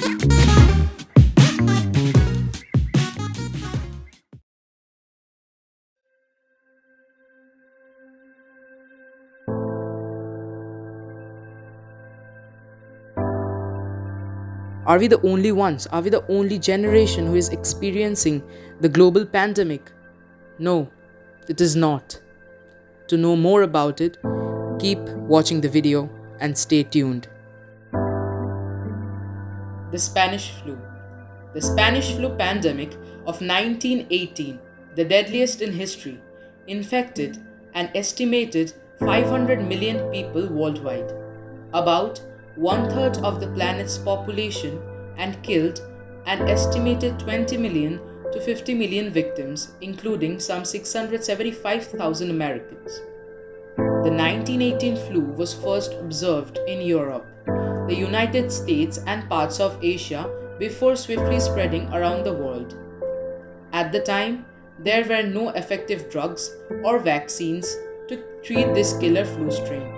Are we the only ones? Are we the only generation who is experiencing the global pandemic? No, it is not. To know more about it, keep watching the video and stay tuned. The Spanish flu. The Spanish flu pandemic of 1918, the deadliest in history, infected an estimated 500 million people worldwide, about one third of the planet's population, and killed an estimated 20 million to 50 million victims, including some 675,000 Americans. The 1918 flu was first observed in Europe, the United States, and parts of Asia before swiftly spreading around the world. At the time, there were no effective drugs or vaccines to treat this killer flu strain.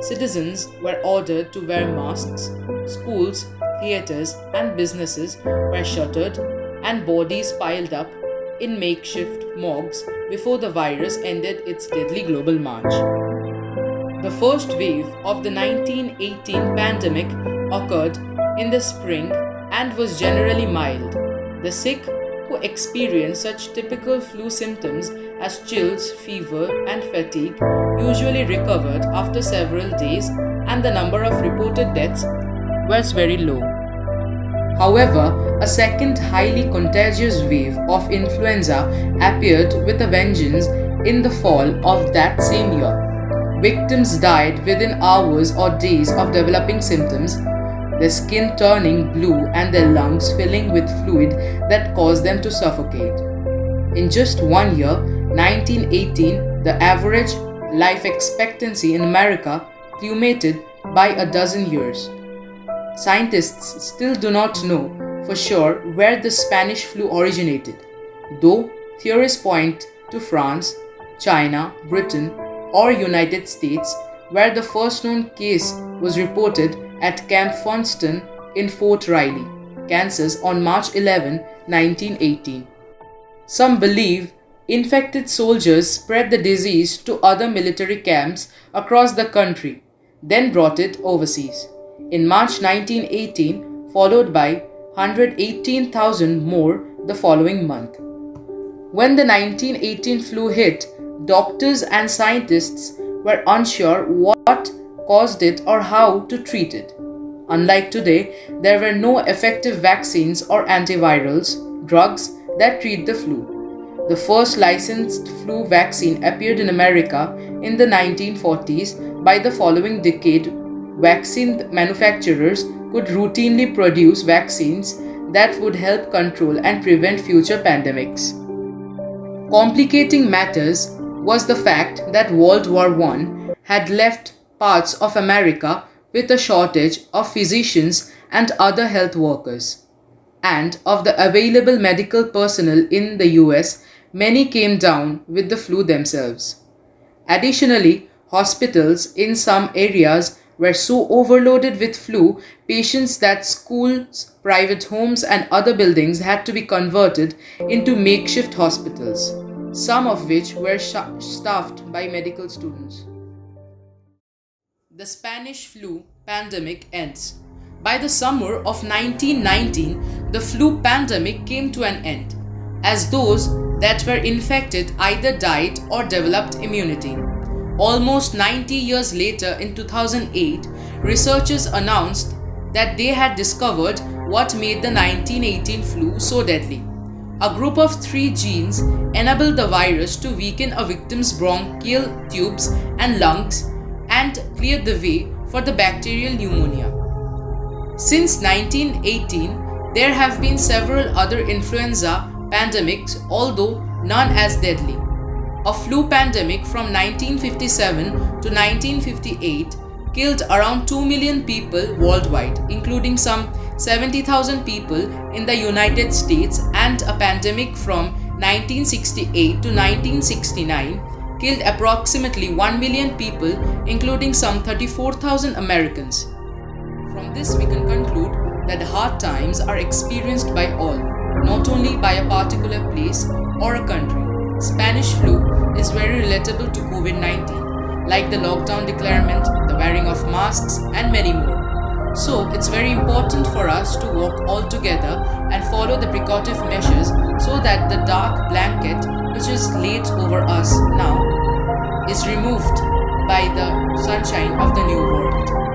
Citizens were ordered to wear masks, schools, theaters, and businesses were shuttered, and bodies piled up in makeshift morgues before the virus ended its deadly global march. The first wave of the 1918 pandemic occurred in the spring and was generally mild. The sick who experienced such typical flu symptoms as chills, fever, and fatigue usually recovered after several days, and the number of reported deaths was very low. However, a second highly contagious wave of influenza appeared with a vengeance in the fall of that same year. Victims died within hours or days of developing symptoms, their skin turning blue and their lungs filling with fluid that caused them to suffocate. In just 1 year, 1918, the average life expectancy in America plummeted by a dozen years. Scientists still do not know for sure where the Spanish flu originated, though theories point to France, China, Britain, or United States, where the first known case was reported at Camp Funston in Fort Riley, Kansas on March 11, 1918. Some believe infected soldiers spread the disease to other military camps across the country, then brought it overseas. In March 1918, followed by 118,000 more the following month. When the 1918 flu hit, doctors and scientists were unsure what caused it or how to treat it. Unlike today, there were no effective vaccines or antivirals, drugs that treat the flu. The first licensed flu vaccine appeared in America in the 1940s. By the following decade, vaccine manufacturers could routinely produce vaccines that would help control and prevent future pandemics. Complicating matters was the fact that World War I had left parts of America with a shortage of physicians and other health workers. And of the available medical personnel in the US, many came down with the flu themselves. Additionally, hospitals in some areas were so overloaded with flu patients that schools, private homes, and other buildings had to be converted into makeshift hospitals, some of which were staffed by medical students. The Spanish flu pandemic ends. By the summer of 1919, the flu pandemic came to an end, as those that were infected either died or developed immunity. Almost 90 years later, in 2008, researchers announced that they had discovered what made the 1918 flu so deadly. A group of 3 genes enabled the virus to weaken a victim's bronchial tubes and lungs and cleared the way for the bacterial pneumonia. Since 1918, there have been several other influenza pandemics, although none as deadly. A flu pandemic from 1957 to 1958 killed around 2 million people worldwide, including some 70,000 people in the United States, and a pandemic from 1968 to 1969 killed approximately 1 million people, including some 34,000 Americans. From this, we can conclude that the hard times are experienced by all, not only by a particular place or a country. Spanish flu is very relatable to COVID 19, like the lockdown declarement, the wearing of masks, and many more. So, it's very important for us to work all together and follow the precautive measures so that the dark blanket which is laid over us now is removed by the sunshine of the new world.